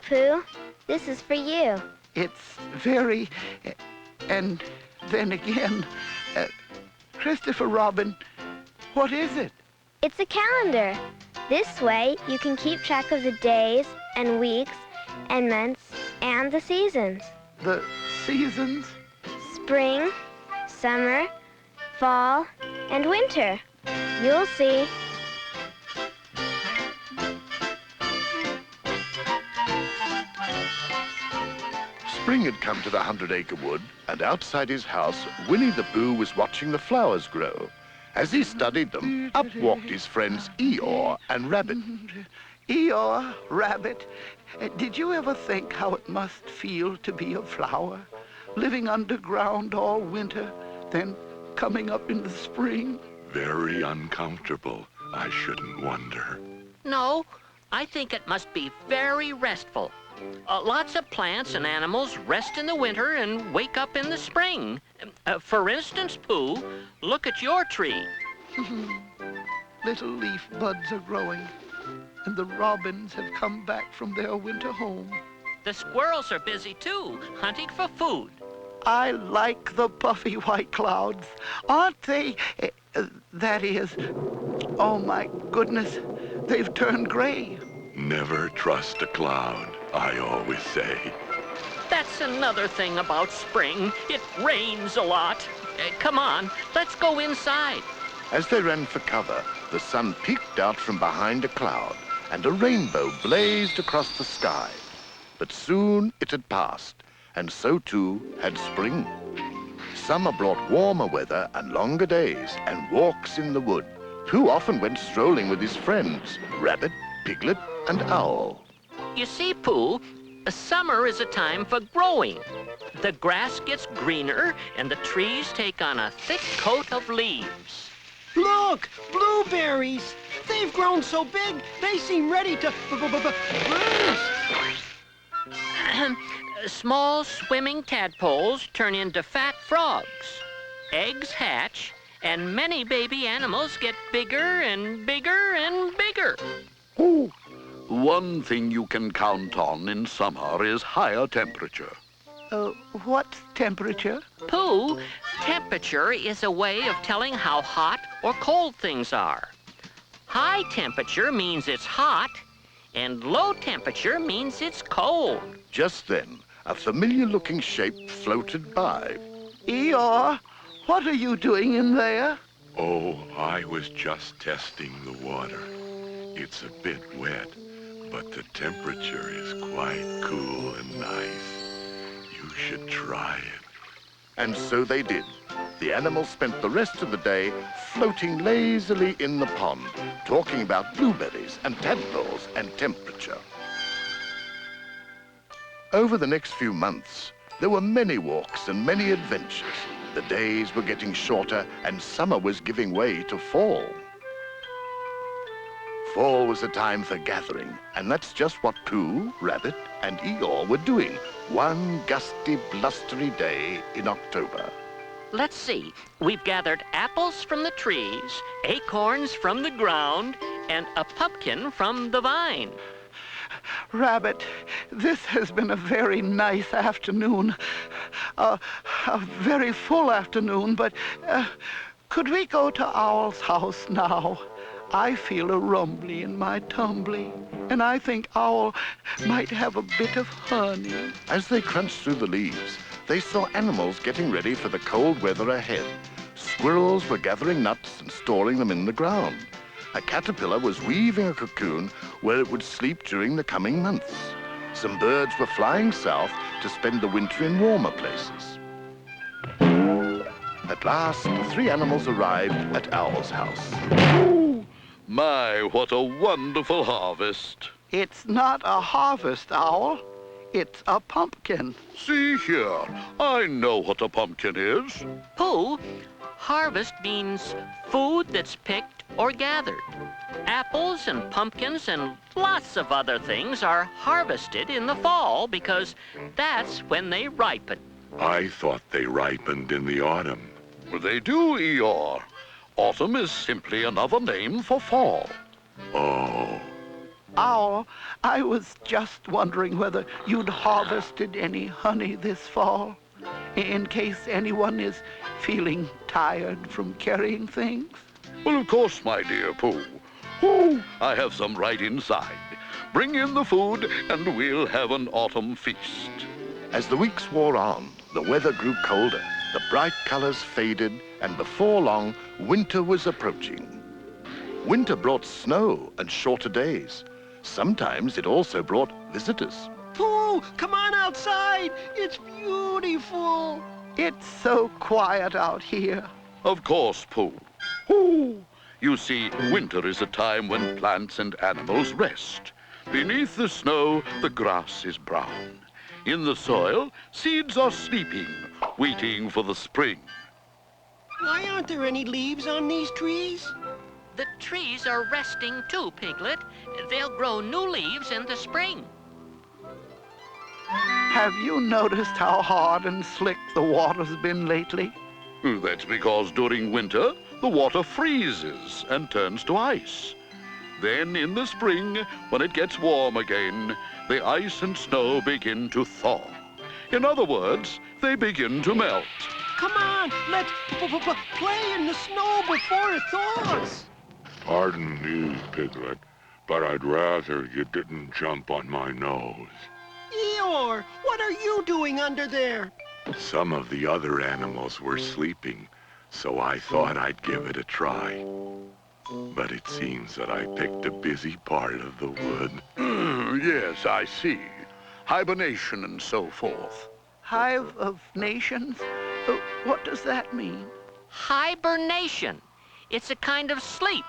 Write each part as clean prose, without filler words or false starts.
Pooh. This is for you. It's very... and then again... Christopher Robin, what is it? It's a calendar. This way, you can keep track of the days and weeks and months and the seasons. The seasons? Spring, summer, fall, and winter. You'll see. Spring had come to the 100-acre wood, and outside his house, Winnie the Pooh was watching the flowers grow. As he studied them, up walked his friends Eeyore and Rabbit. Eeyore, Rabbit, did you ever think how it must feel to be a flower? Living underground all winter, then coming up in the spring? Very uncomfortable, I shouldn't wonder. No, I think it must be very restful. Lots of plants and animals rest in the winter and wake up in the spring. For instance, Pooh, look at your tree. Little leaf buds are growing, and the robins have come back from their winter home. The squirrels are busy too, hunting for food. I like the puffy white clouds. Aren't they? That is, oh my goodness, they've turned gray. Never trust a cloud, I always say. That's another thing about spring. It rains a lot. Come on, let's go inside. As they ran for cover, the sun peeked out from behind a cloud, and a rainbow blazed across the sky. But soon it had passed, and so too had spring. Summer brought warmer weather and longer days and walks in the wood. Pooh often went strolling with his friends, Rabbit, Piglet, and Owl. You see, Pooh, summer is a time for growing. The grass gets greener and the trees take on a thick coat of leaves. Look! Blueberries! They've grown so big, they seem ready to burst. Small swimming tadpoles turn into fat frogs. Eggs hatch, and many baby animals get bigger and bigger and bigger. Oh, one thing you can count on in summer is higher temperature. What's temperature? Pooh, temperature is a way of telling how hot or cold things are. High temperature means it's hot, and low temperature means it's cold. Just then, a familiar-looking shape floated by. Eeyore, what are you doing in there? Oh, I was just testing the water. It's a bit wet, but the temperature is quite cool and nice. You should try it. And so they did. The animals spent the rest of the day floating lazily in the pond, talking about blueberries and tadpoles and temperature. Over the next few months, there were many walks and many adventures. The days were getting shorter and summer was giving way to fall. Fall was a time for gathering, and that's just what Pooh, Rabbit, and Eeyore were doing one gusty, blustery day in October. Let's see. We've gathered apples from the trees, acorns from the ground, and a pumpkin from the vine. Rabbit, this has been a very nice afternoon. A very full afternoon, but could we go to Owl's house now? I feel a rumbly in my tumbly, and I think Owl might have a bit of honey. As they crunched through the leaves, they saw animals getting ready for the cold weather ahead. Squirrels were gathering nuts and storing them in the ground. A caterpillar was weaving a cocoon where it would sleep during the coming months. Some birds were flying south to spend the winter in warmer places. At last, the three animals arrived at Owl's house. My, what a wonderful harvest. It's not a harvest, Owl. It's a pumpkin. See here, I know what a pumpkin is. Pooh, harvest means food that's picked or gathered. Apples and pumpkins and lots of other things are harvested in the fall because that's when they ripen. I thought they ripened in the autumn. Well, they do, Eeyore. Autumn is simply another name for fall. Oh, Owl, I was just wondering whether you'd harvested any honey this fall, in case anyone is feeling tired from carrying things. Well, of course, my dear Pooh. Oh, I have some right inside. Bring in the food, and we'll have an autumn feast. As the weeks wore on, the weather grew colder, the bright colors faded, and before long, winter was approaching. Winter brought snow and shorter days. Sometimes it also brought visitors. Pooh, come on outside. It's beautiful. It's so quiet out here. Of course, Pooh. Ooh. You see, winter is a time when plants and animals rest. Beneath the snow, the grass is brown. In the soil, seeds are sleeping, waiting for the spring. Why aren't there any leaves on these trees? The trees are resting too, Piglet. They'll grow new leaves in the spring. Have you noticed how hard and slick the water's been lately? That's because during winter, the water freezes and turns to ice. Then in the spring, when it gets warm again, the ice and snow begin to thaw. In other words, they begin to melt. Come on, let's play in the snow before it thaws. Pardon me, Piglet, but I'd rather you didn't jump on my nose. Eeyore, what are you doing under there? Some of the other animals were sleeping, so I thought I'd give it a try. But it seems that I picked a busy part of the wood. Yes, I see. Hibernation and so forth. Hive of nations? What does that mean? Hibernation. It's a kind of sleep.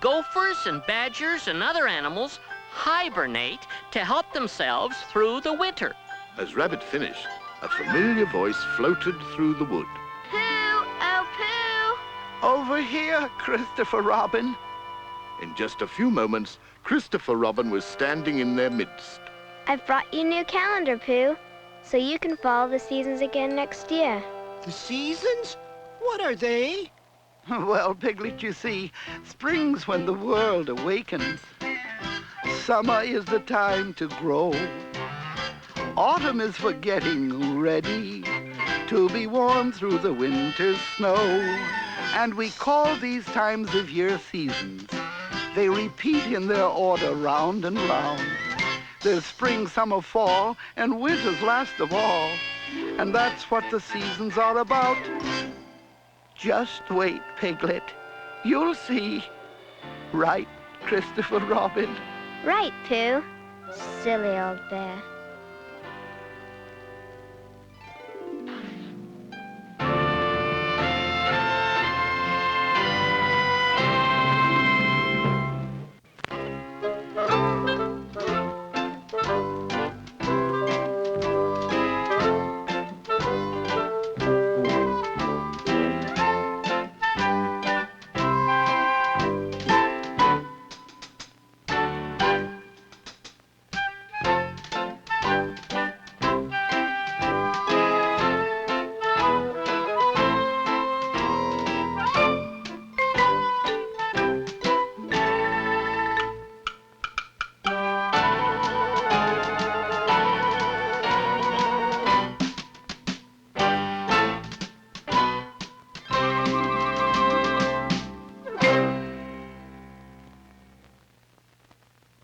Gophers and badgers and other animals hibernate to help themselves through the winter. As Rabbit finished, a familiar voice floated through the wood. Pooh, oh Pooh! Over here, Christopher Robin. In just a few moments, Christopher Robin was standing in their midst. I've brought you a new calendar, Pooh, so you can follow the seasons again next year. The seasons? What are they? Well, Piglet, you see, spring's when the world awakens. Summer is the time to grow. Autumn is for getting ready to be warm through the winter's snow. And we call these times of year seasons. They repeat in their order round and round. There's spring, summer, fall, and winter's last of all. And that's what the seasons are about. Just wait, Piglet. You'll see. Right, Christopher Robin? Right, Pooh. Silly old bear.